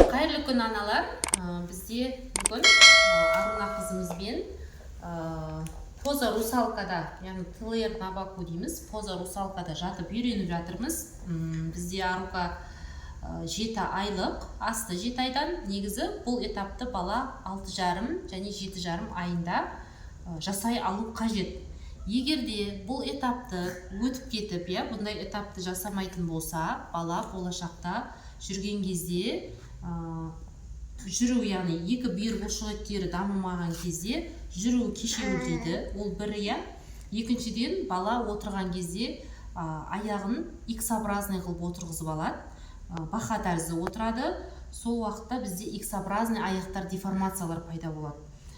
Қайырлы күн аналар. Бізде бүгін Аруна қызымызбен поза русалкада, яғни ТЛР Набаку дейміз, поза русалкада жатып үйреніп жатырмыз. Бізде Арука 7 айлық, асты 7 айдан. Негізі бұл этапты бала 6,5 және 7,5 айында жасай алу қажет. Егерде бұл этапты өтіп кетіп, бұндай этапты жасамайтын болса, бала болашақта жүрген кезде жүру, яғни екі бүйір бұлшықеттері дамымаған кезде жүру кешеуілдейді. Ол бір. Екіншіден, бала отырған кезде аяғын X-образный қылып отырғызып алады. Бақа тәрізді отырады. Сол уақытта бізде X-образный аяқтар деформациялар пайда болады.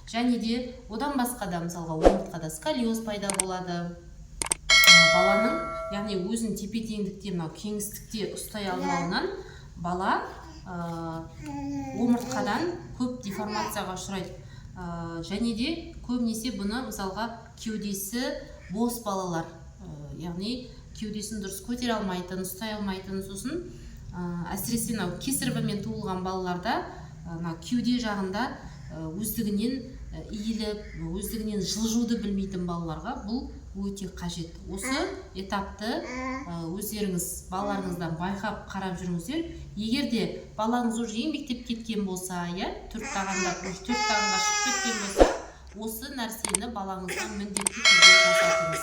Және де одан басқа да, мысалға, омыртқада сколиоз пайда болады. Баланың, яғни өзін тепе-теңдікте, кеңістікте ұстай алмауынан бала омыртқадан көп деформацияға ұшырайды. Және де көбінесе бұны, мысалға, кеудесі бос балалар, яғни кеудесін дұрыс көтере алмайтын, ұстай алмайтын, сосын әсіресе кесірбімен туылған балаларда кеуде жағында өздігінен иіліп, өздігінен жылжуды білмейтін балаларға бұл өте қажет. Осы этапты өздеріңіз балаларыңыздан байқап қарап жүріңіздер. Егерде балаңыз уже еңбектеп кеткен болса, 4 тағанға шығып кеткен болса, осы нәрсені балаңызға міндетті түрде жасатыңыз.